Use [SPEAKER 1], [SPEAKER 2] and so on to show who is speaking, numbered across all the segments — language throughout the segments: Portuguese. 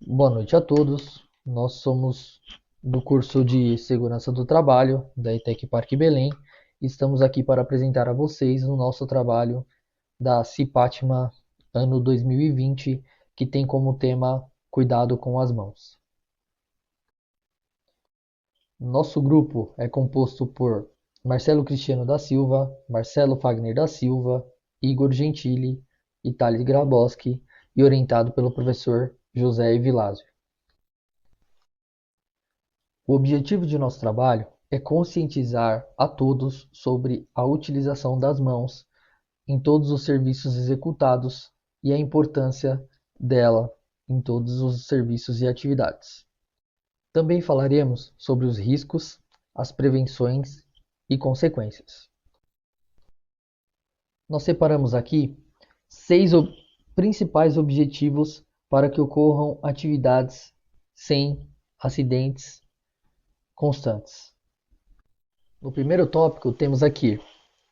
[SPEAKER 1] Boa noite a todos. Nós somos do curso de Segurança do Trabalho da ETEC Parque Belém. Estamos aqui para apresentar a vocês o nosso trabalho da CIPATMA ano 2020, que tem como tema Cuidado com as mãos. Nosso grupo é composto por Marcelo Cristiano da Silva, Marcelo Fagner da Silva, Igor Gentili e Thales Grabowski, e orientado pelo professor José Evilásio. O objetivo de nosso trabalho é conscientizar a todos sobre a utilização das mãos em todos os serviços executados e a importância dela em todos os serviços e atividades. Também falaremos sobre os riscos, as prevenções e consequências. Nós separamos aqui seis principais objetivos para que ocorram atividades sem acidentes constantes. No primeiro tópico, temos aqui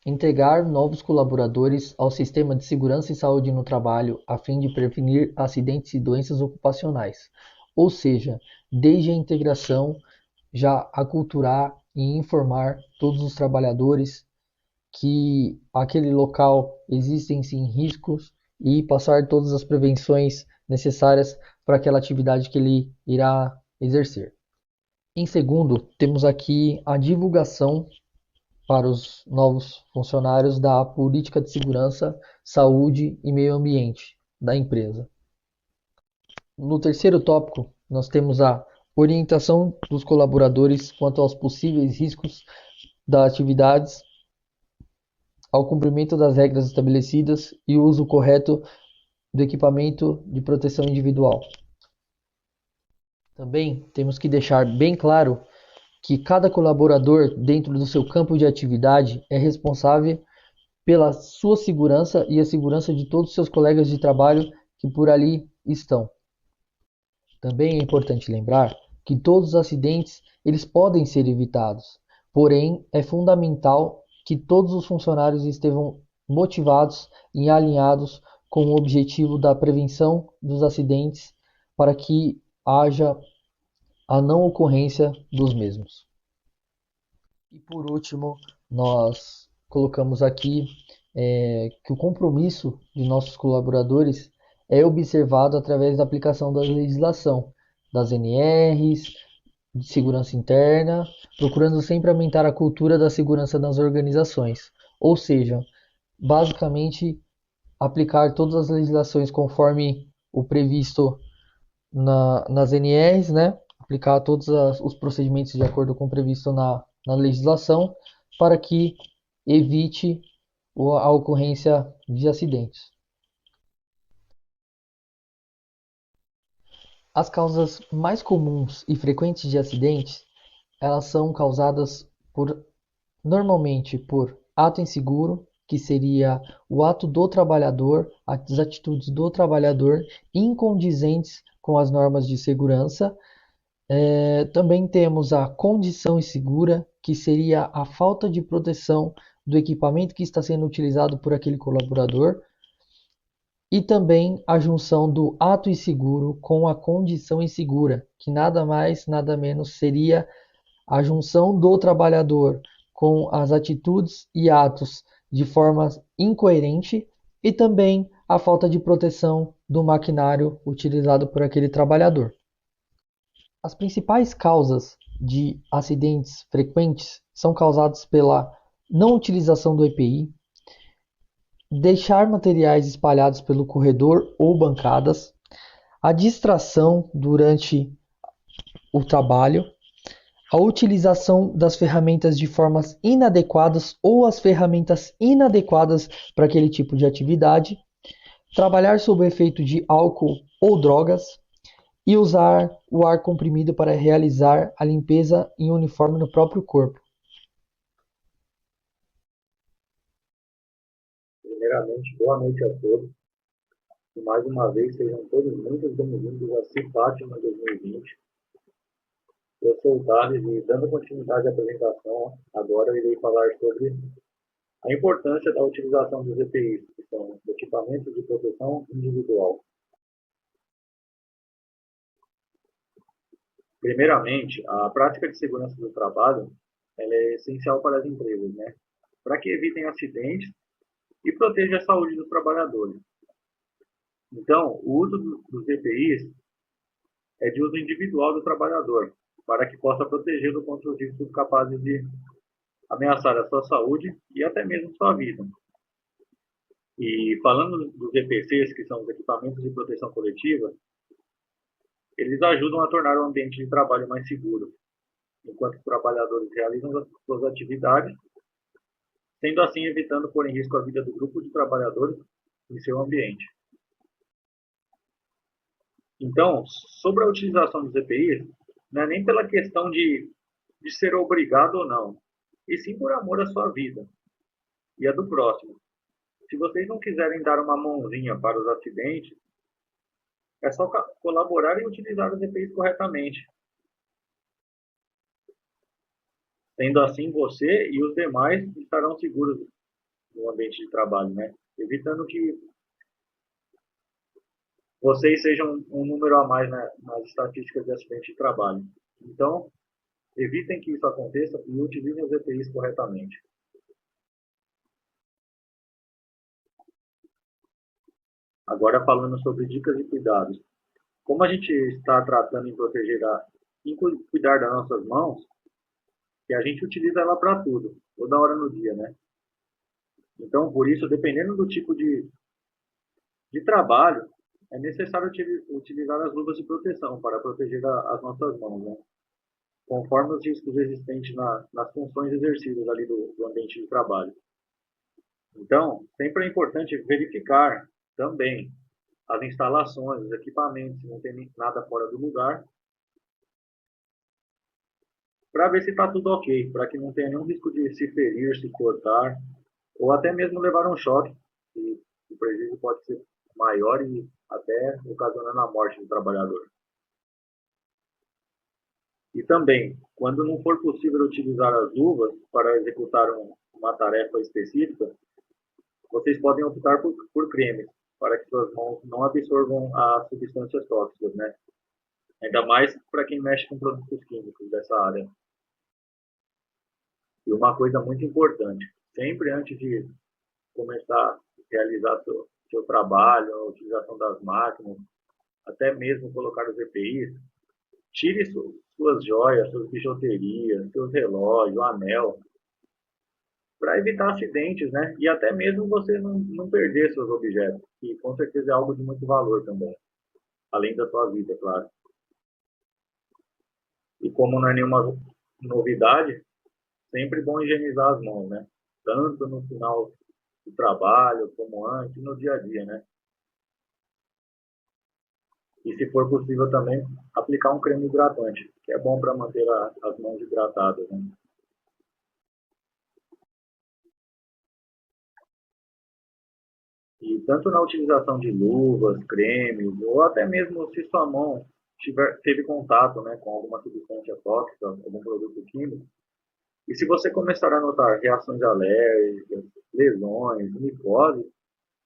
[SPEAKER 1] integrar novos colaboradores ao sistema de segurança e saúde no trabalho a fim de prevenir acidentes e doenças ocupacionais. Ou seja, desde a integração, já aculturar e informar todos os trabalhadores que aquele local existem sim riscos e passar todas as prevenções necessárias para aquela atividade que ele irá exercer. Em segundo, temos aqui a divulgação para os novos funcionários da política de segurança, saúde e meio ambiente da empresa. No terceiro tópico, nós temos a orientação dos colaboradores quanto aos possíveis riscos das atividades, ao cumprimento das regras estabelecidas e o uso correto do equipamento de proteção individual. Também temos que deixar bem claro que cada colaborador, dentro do seu campo de atividade, é responsável pela sua segurança e a segurança de todos os seus colegas de trabalho que por ali estão. Também é importante lembrar que todos os acidentes eles podem ser evitados, porém é fundamental que todos os funcionários estejam motivados e alinhados com o objetivo da prevenção dos acidentes para que haja a não ocorrência dos mesmos. E por último, nós colocamos aqui que o compromisso de nossos colaboradores é observado através da aplicação da legislação, das NRs, de segurança interna, procurando sempre aumentar a cultura da segurança nas organizações. Ou seja, basicamente aplicar todas as legislações conforme o previsto nas NRs, né? Aplicar todos os procedimentos de acordo com o previsto na legislação para que evite a ocorrência de acidentes. As causas mais comuns e frequentes de acidentes, elas são causadas normalmente por ato inseguro, que seria o ato do trabalhador, as atitudes do trabalhador incondizentes com as normas de segurança. Também temos a condição insegura, que seria a falta de proteção do equipamento que está sendo utilizado por aquele colaborador, e também a junção do ato inseguro com a condição insegura, que nada mais, nada menos seria a junção do trabalhador com as atitudes e atos de forma incoerente e também a falta de proteção do maquinário utilizado por aquele trabalhador. As principais causas de acidentes frequentes são causadas pela não utilização do EPI, deixar materiais espalhados pelo corredor ou bancadas, a distração durante o trabalho, a utilização das ferramentas de formas inadequadas ou as ferramentas inadequadas para aquele tipo de atividade, trabalhar sob o efeito de álcool ou drogas e usar o ar comprimido para realizar a limpeza em uniforme no próprio corpo.
[SPEAKER 2] Primeiramente, boa noite a todos. E mais uma vez, sejam todos muito bem-vindos a CIPATMA 2020. Eu sou o Thales e, dando continuidade à apresentação, agora eu irei falar sobre a importância da utilização dos EPIs, que são equipamentos de proteção individual. Primeiramente, a prática de segurança do trabalho ela é essencial para as empresas, né? Para que evitem acidentes e protejam a saúde dos trabalhadores. Então, o uso dos EPIs é de uso individual do trabalhador, para que possa protegê-lo contra os riscos capazes de ameaçar a sua saúde e até mesmo sua vida. E falando dos EPCs, que são os equipamentos de proteção coletiva, eles ajudam a tornar o ambiente de trabalho mais seguro, enquanto os trabalhadores realizam as suas atividades, sendo assim evitando pôr em risco a vida do grupo de trabalhadores em seu ambiente. Então, sobre a utilização dos EPIs, não é nem pela questão de ser obrigado ou não, e sim por amor à sua vida e a do próximo. Se vocês não quiserem dar uma mãozinha para os acidentes, é só colaborar e utilizar os EPIs corretamente. Sendo assim, você e os demais estarão seguros no ambiente de trabalho, né? Evitando que vocês sejam um número a mais, né, nas estatísticas de acidente de trabalho. Então, evitem que isso aconteça e utilizem os EPIs corretamente. Agora, falando sobre dicas e cuidados. Como a gente está tratando em cuidar das nossas mãos, que a gente utiliza ela para tudo, toda hora no dia, né? Então, por isso, dependendo do tipo de trabalho, é necessário utilizar as luvas de proteção para proteger as nossas mãos, né? Conforme os riscos existentes nas funções exercidas ali do ambiente de trabalho. Então, sempre é importante verificar também as instalações, os equipamentos, se não tem nada fora do lugar, para ver se está tudo ok, para que não tenha nenhum risco de se ferir, se cortar, ou até mesmo levar um choque, que o prejuízo pode ser maior e até ocasionando a morte do trabalhador. E também, quando não for possível utilizar as luvas para executar uma tarefa específica, vocês podem optar por cremes, para que suas mãos não absorvam as substâncias tóxicas, né? Ainda mais para quem mexe com produtos químicos dessa área. E uma coisa muito importante, sempre antes de começar a realizar seu trabalho, a utilização das máquinas, até mesmo colocar os EPIs, tire suas joias, suas bijuterias, seus relógios, anel, para evitar acidentes, né? E até mesmo você não perder seus objetos, que com certeza é algo de muito valor também, além da sua vida, claro. E como não é nenhuma novidade, sempre bom higienizar as mãos, né? Tanto no final do trabalho, como antes, no dia a dia, né? E se for possível também, aplicar um creme hidratante, que é bom para manter as mãos hidratadas, né? E tanto na utilização de luvas, cremes, ou até mesmo se sua mão teve contato, né, com alguma substância tóxica, algum produto químico, e se você começar a notar reações alérgicas, lesões, micoses,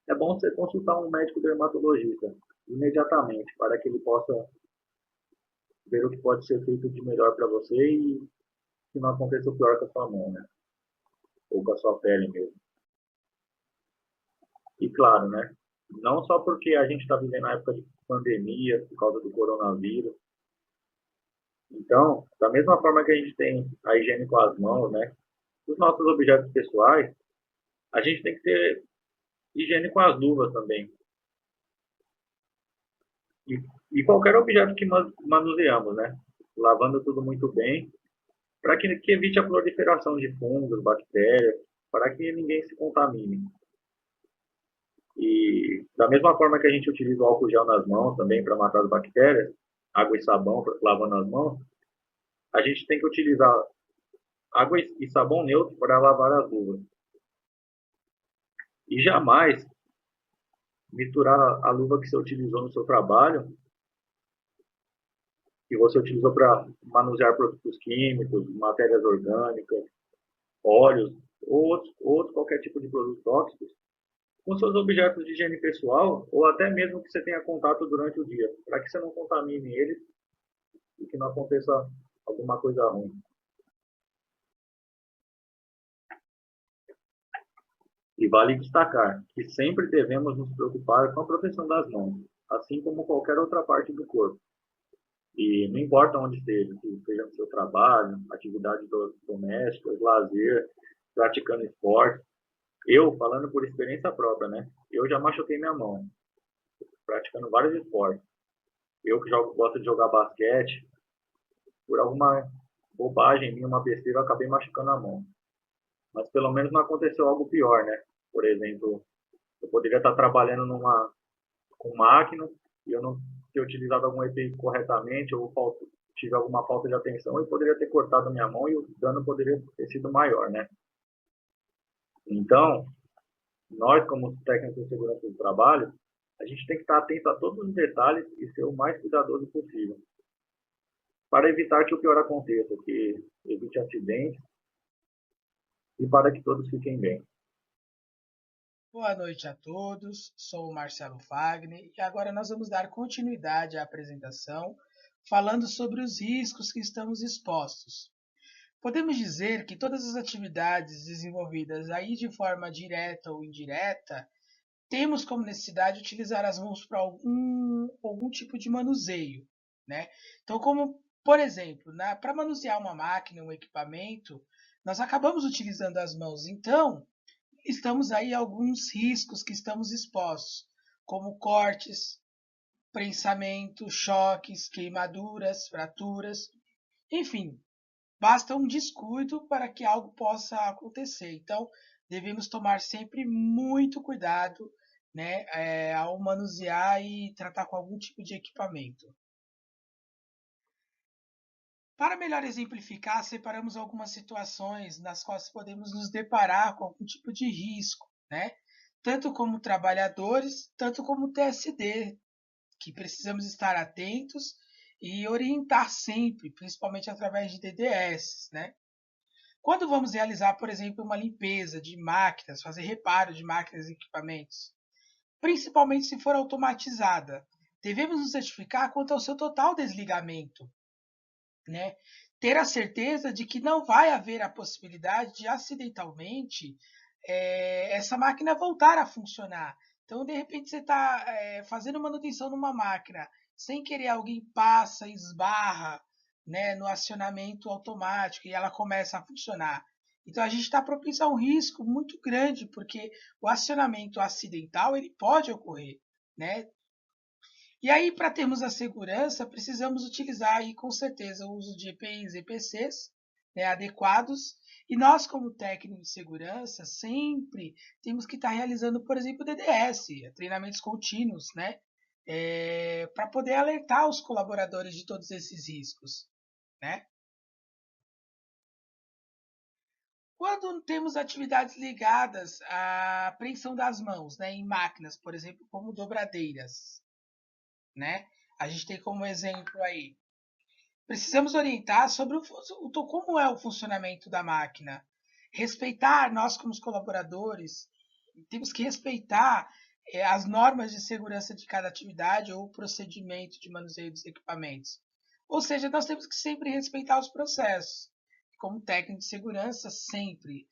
[SPEAKER 2] é bom você consultar um médico dermatologista imediatamente para que ele possa ver o que pode ser feito de melhor para você e que não aconteça o pior com a sua mão, né? Ou com a sua pele mesmo. E claro, né? Não só porque a gente está vivendo a época de pandemia por causa do coronavírus. Então, da mesma forma que a gente tem a higiene com as mãos, né? Os nossos objetos pessoais, a gente tem que ter higiene com as luvas também. E, e qualquer objeto que manuseamos, né? Lavando tudo muito bem, para que evite a proliferação de fungos, bactérias, para que ninguém se contamine. E da mesma forma que a gente utiliza o álcool gel nas mãos também para matar as bactérias, água e sabão lavando as mãos, a gente tem que utilizar água e sabão neutro para lavar as luvas. E jamais misturar a luva que você utilizou no seu trabalho, que você utilizou para manusear produtos químicos, matérias orgânicas, óleos, ou outro qualquer tipo de produto tóxico, com seus objetos de higiene pessoal, ou até mesmo que você tenha contato durante o dia, para que você não contamine eles e que não aconteça alguma coisa ruim. E vale destacar que sempre devemos nos preocupar com a proteção das mãos, assim como qualquer outra parte do corpo. E não importa onde esteja, se seja no seu trabalho, atividades domésticas, lazer, praticando esporte. Eu, falando por experiência própria, né? Eu já machuquei minha mão, praticando vários esportes. Eu que gosto de jogar basquete, por alguma bobagem minha, uma besteira, eu acabei machucando a mão. Mas pelo menos não aconteceu algo pior, né? Por exemplo, eu poderia estar trabalhando com máquina e eu não ter utilizado algum EPI corretamente ou tive alguma falta de atenção e poderia ter cortado a minha mão e o dano poderia ter sido maior, né? Então, nós como técnicos de segurança do trabalho, a gente tem que estar atento a todos os detalhes e ser o mais cuidadoso possível, para evitar que o pior aconteça, que evite acidentes e para que todos fiquem bem.
[SPEAKER 3] Boa noite a todos, sou o Marcelo Fagner e agora nós vamos dar continuidade à apresentação falando sobre os riscos que estamos expostos. Podemos dizer que todas as atividades desenvolvidas aí de forma direta ou indireta, temos como necessidade utilizar as mãos para algum tipo de manuseio, né? Então, como por exemplo, para manusear uma máquina, um equipamento, nós acabamos utilizando as mãos. Então, estamos aí alguns riscos que estamos expostos, como cortes, prensamento, choques, queimaduras, fraturas, enfim, basta um descuido para que algo possa acontecer. Então, devemos tomar sempre muito cuidado, né, ao manusear e tratar com algum tipo de equipamento. Para melhor exemplificar, separamos algumas situações nas quais podemos nos deparar com algum tipo de risco, né? Tanto como trabalhadores, tanto como TSD, que precisamos estar atentos e orientar sempre, principalmente através de DDS, né? Quando vamos realizar, por exemplo, uma limpeza de máquinas, fazer reparo de máquinas e equipamentos, principalmente se for automatizada, devemos nos certificar quanto ao seu total desligamento, né? Ter a certeza de que não vai haver a possibilidade de acidentalmente essa máquina voltar a funcionar. Então, de repente, você está fazendo manutenção numa máquina, sem querer alguém passa, esbarra, né, no acionamento automático e ela começa a funcionar. Então, a gente está propício a um risco muito grande, porque o acionamento acidental ele pode ocorrer, né? E aí, para termos a segurança, precisamos utilizar aí, com certeza o uso de EPIs e EPCs, né, adequados. E nós, como técnico de segurança, sempre temos que estar realizando, por exemplo, DDS, treinamentos contínuos, né, para poder alertar os colaboradores de todos esses riscos, né? Quando temos atividades ligadas à apreensão das mãos, né, em máquinas, por exemplo, como dobradeiras, né? A gente tem como exemplo aí. Precisamos orientar sobre como é o funcionamento da máquina. Respeitar, nós como colaboradores, temos que respeitar as normas de segurança de cada atividade ou procedimento de manuseio dos equipamentos. Ou seja, nós temos que sempre respeitar os processos. Como técnico de segurança, sempre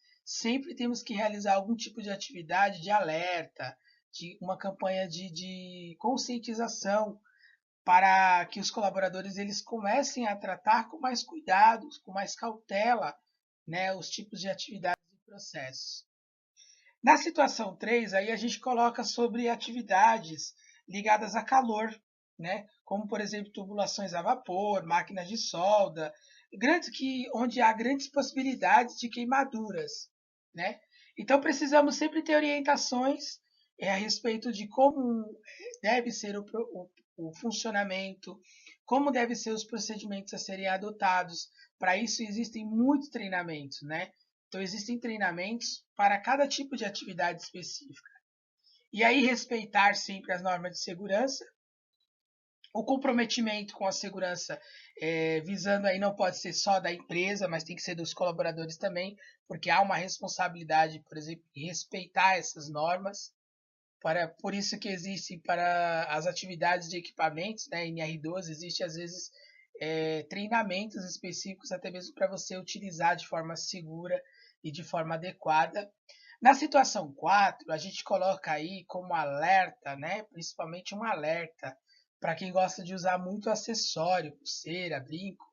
[SPEAKER 3] temos que realizar algum tipo de atividade de alerta, de uma campanha de conscientização para que os colaboradores eles comecem a tratar com mais cuidado, com mais cautela, né, os tipos de atividades e processos. Na situação 3, aí a gente coloca sobre atividades ligadas a calor, né, como por exemplo tubulações a vapor, máquinas de solda, onde há grandes possibilidades de queimaduras, né? Então precisamos sempre ter orientações a respeito de como deve ser o funcionamento, como devem ser os procedimentos a serem adotados. Para isso existem muitos treinamentos, né? Então existem treinamentos para cada tipo de atividade específica. E aí respeitar sempre as normas de segurança, o comprometimento com a segurança, visando aí não pode ser só da empresa, mas tem que ser dos colaboradores também, porque há uma responsabilidade, por exemplo, em respeitar essas normas. Por isso que existe para as atividades de equipamentos, né, NR12, existe às vezes treinamentos específicos, até mesmo para você utilizar de forma segura e de forma adequada. Na situação 4, a gente coloca aí como alerta, né, principalmente um alerta para quem gosta de usar muito acessório, pulseira, brinco,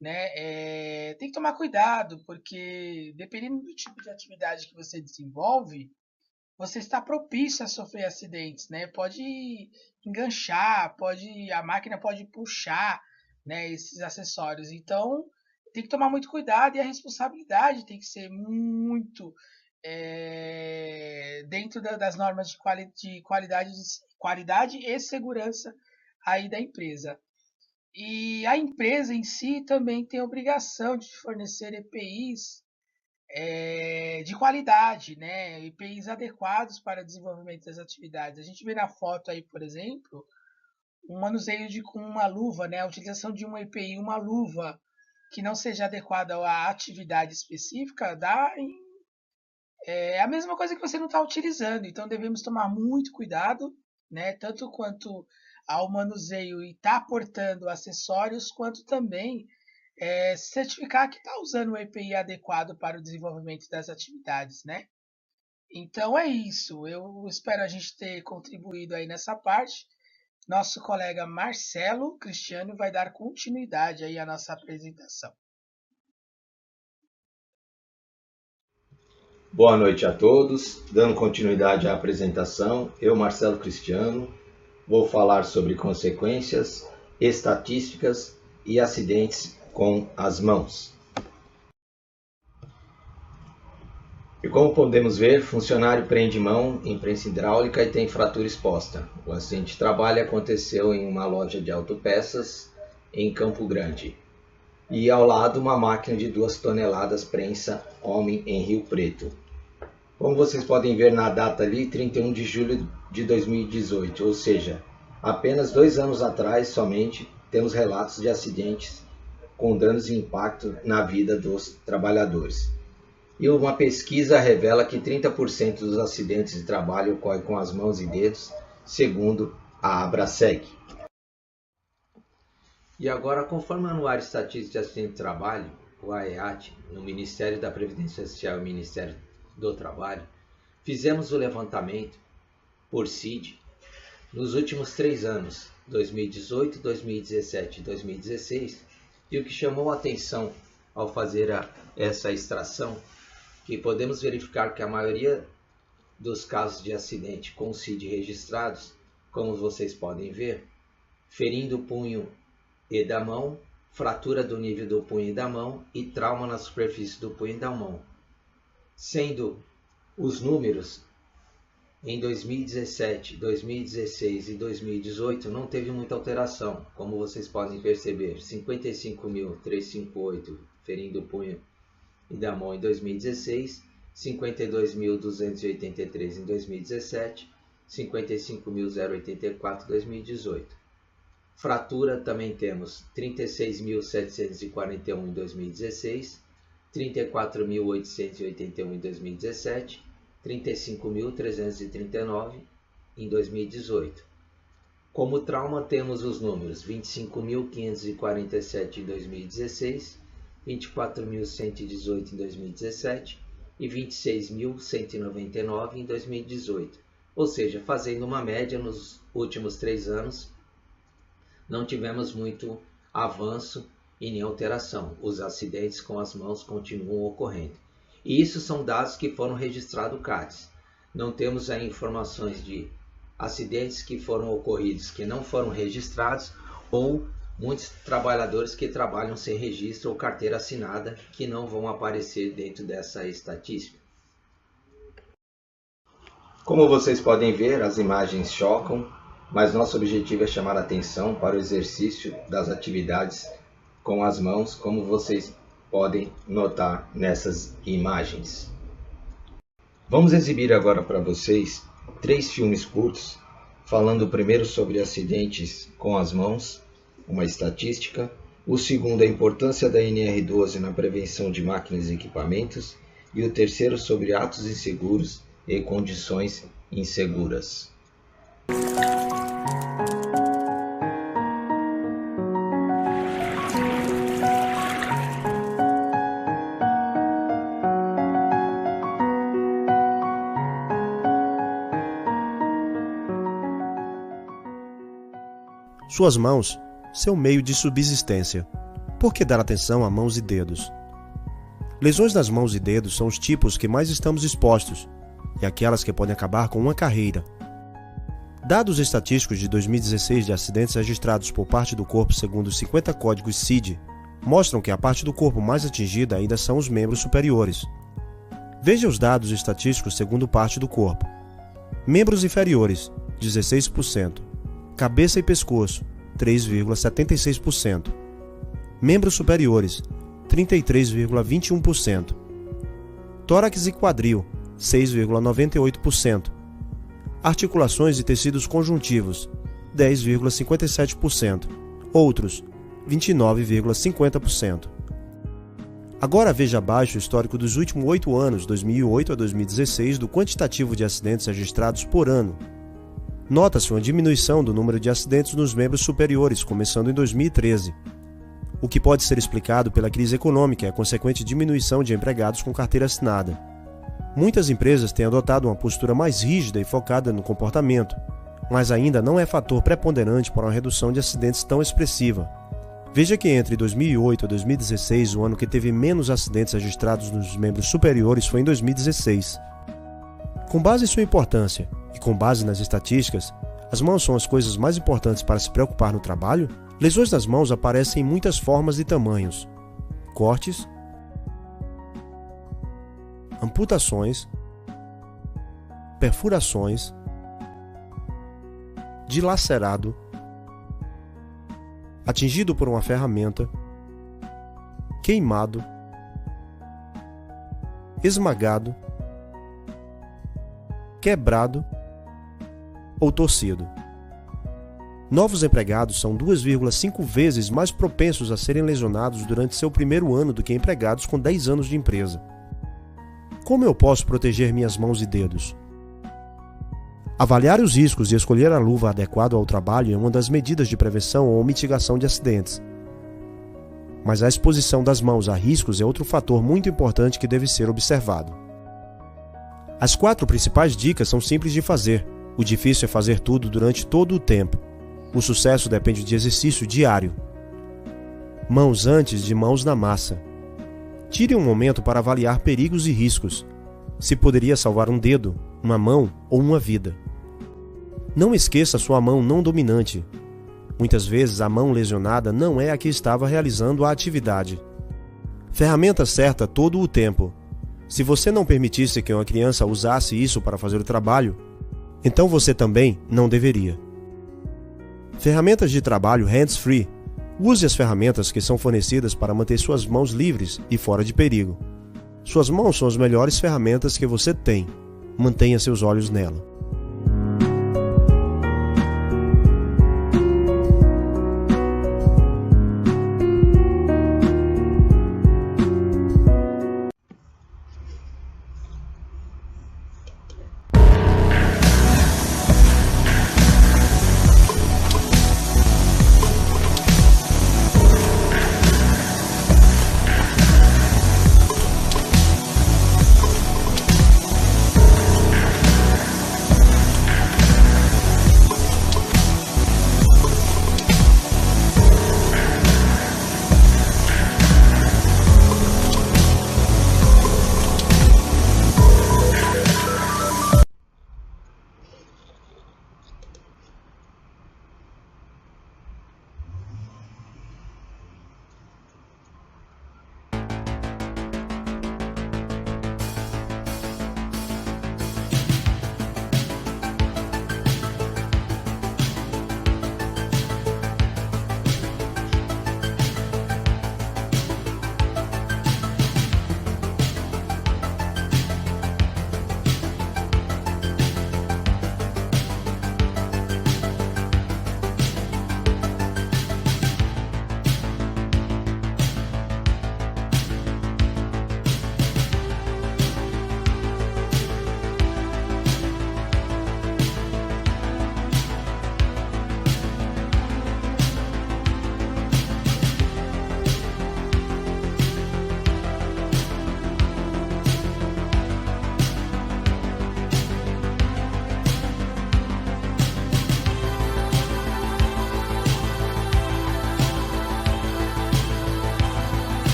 [SPEAKER 3] né, tem que tomar cuidado, porque dependendo do tipo de atividade que você desenvolve, você está propício a sofrer acidentes, né? Pode enganchar, a máquina pode puxar, né, esses acessórios. Então, tem que tomar muito cuidado e a responsabilidade tem que ser muito dentro das normas de qualidade e segurança aí da empresa. E a empresa em si também tem a obrigação de fornecer EPIs de qualidade, né? EPIs adequados para o desenvolvimento das atividades. A gente vê na foto aí, por exemplo, um manuseio com uma luva, né? A utilização de uma EPI, uma luva que não seja adequada à atividade específica, é a mesma coisa que você não está utilizando. Então devemos tomar muito cuidado, né? Tanto quanto ao manuseio e estar portando acessórios, quanto também certificar que está usando o EPI adequado para o desenvolvimento das atividades, né? Então é isso. Eu espero a gente ter contribuído aí nessa parte. Nosso colega Marcelo Cristiano vai dar continuidade aí à nossa apresentação.
[SPEAKER 4] Boa noite a todos. Dando continuidade à apresentação, eu, Marcelo Cristiano, vou falar sobre consequências, estatísticas e acidentes com as mãos. E como podemos ver, funcionário prende mão em prensa hidráulica e tem fratura exposta. O acidente de trabalho aconteceu em uma loja de autopeças em Campo Grande. E ao lado uma máquina de 2 toneladas prensa homem em Rio Preto. Como vocês podem ver na data ali, 31 de julho de 2018, ou seja, apenas 2 anos atrás somente temos relatos de acidentes com danos e impacto na vida dos trabalhadores. E uma pesquisa revela que 30% dos acidentes de trabalho ocorrem com as mãos e dedos, segundo a Abraseg. E agora, conforme o Anuário Estatístico de Acidente de Trabalho, o AEAT, no Ministério da Previdência Social e Ministério do Trabalho, fizemos o levantamento por CID nos últimos 3 anos, 2018, 2017 e 2016, e o que chamou a atenção ao fazer essa extração, que podemos verificar que a maioria dos casos de acidente com CID registrados, como vocês podem ver, ferindo o punho e da mão, fratura do nível do punho e da mão e trauma na superfície do punho e da mão. Sendo os números em 2017, 2016 e 2018 não teve muita alteração, como vocês podem perceber, 55.358 ferindo o punho e da mão em 2016, 52.283 em 2017, 55.084 em 2018. Fratura também temos 36.741 em 2016, 34.881 em 2017, 35.339 em 2018. Como trauma temos os números 25.547 em 2016, 24.118 em 2017 e 26.199 em 2018. Ou seja, fazendo uma média nos últimos 3 anos, não tivemos muito avanço e nem alteração. Os acidentes com as mãos continuam ocorrendo. E isso são dados que foram registrados no CADES. Não temos aí informações de acidentes que foram ocorridos que não foram registrados ou muitos trabalhadores que trabalham sem registro ou carteira assinada que não vão aparecer dentro dessa estatística. Como vocês podem ver, as imagens chocam, mas nosso objetivo é chamar a atenção para o exercício das atividades com as mãos, como vocês podem notar nessas imagens. Vamos exibir agora para vocês 3 filmes curtos, falando primeiro sobre acidentes com as mãos, uma estatística, o segundo a importância da NR12 na prevenção de máquinas e equipamentos, e o terceiro sobre atos inseguros e condições inseguras.
[SPEAKER 5] Suas mãos, seu meio de subsistência. Por que dar atenção a mãos e dedos? Lesões nas mãos e dedos são os tipos que mais estamos expostos e aquelas que podem acabar com uma carreira. Dados estatísticos de 2016 de acidentes registrados por parte do corpo segundo os 50 códigos CID mostram que a parte do corpo mais atingida ainda são os membros superiores. Veja os dados estatísticos segundo parte do corpo. Membros inferiores, 16%. Cabeça e pescoço, 3,76%. Membros superiores, 33,21%. Tórax e quadril, 6,98%. Articulações e tecidos conjuntivos, 10,57%. Outros, 29,50%. Agora veja abaixo o histórico dos últimos 8 anos, 2008 a 2016, do quantitativo de acidentes registrados por ano. Nota-se uma diminuição do número de acidentes nos membros superiores, começando em 2013. O que pode ser explicado pela crise econômica e a consequente diminuição de empregados com carteira assinada. Muitas empresas têm adotado uma postura mais rígida e focada no comportamento, mas ainda não é fator preponderante para uma redução de acidentes tão expressiva. Veja que entre 2008 e 2016, o ano que teve menos acidentes registrados nos membros superiores foi em 2016. Com base em sua importância e com base nas estatísticas, as mãos são as coisas mais importantes para se preocupar no trabalho? Lesões nas mãos aparecem em muitas formas e tamanhos: cortes, amputações, perfurações, dilacerado, atingido por uma ferramenta, queimado, esmagado, quebrado ou torcido. Novos empregados são 2,5 vezes mais propensos a serem lesionados durante seu primeiro ano do que empregados com 10 anos de empresa. Como eu posso proteger minhas mãos e dedos? Avaliar os riscos e escolher a luva adequada ao trabalho é uma das medidas de prevenção ou mitigação de acidentes. Mas a exposição das mãos a riscos é outro fator muito importante que deve ser observado. As 4 principais dicas são simples de fazer. O difícil é fazer tudo durante todo o tempo. O sucesso depende de exercício diário. Mãos antes de mãos na massa. Tire um momento para avaliar perigos e riscos. Se poderia salvar um dedo, uma mão ou uma vida. Não esqueça sua mão não dominante. Muitas vezes a mão lesionada não é a que estava realizando a atividade. Ferramenta certa todo o tempo. Se você não permitisse que uma criança usasse isso para fazer o trabalho, então você também não deveria. Ferramentas de trabalho hands-free. Use as ferramentas que são fornecidas para manter suas mãos livres e fora de perigo. Suas mãos são as melhores ferramentas que você tem. Mantenha seus olhos nela.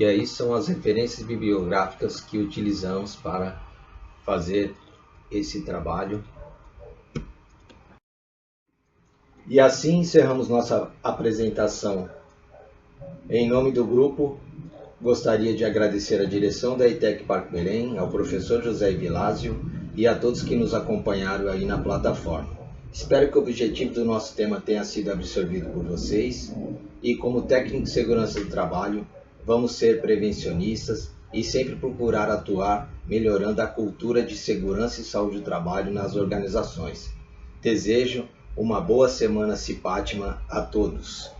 [SPEAKER 4] E aí são as referências bibliográficas que utilizamos para fazer esse trabalho. E assim encerramos nossa apresentação. Em nome do grupo, gostaria de agradecer a direção da ETEC Parque Belém, ao professor José Vilásio e a todos que nos acompanharam aí na plataforma. Espero que o objetivo do nosso tema tenha sido absorvido por vocês e, como técnico de segurança do trabalho, vamos ser prevencionistas e sempre procurar atuar melhorando a cultura de segurança e saúde do trabalho nas organizações. Desejo uma boa semana Cipátima a todos.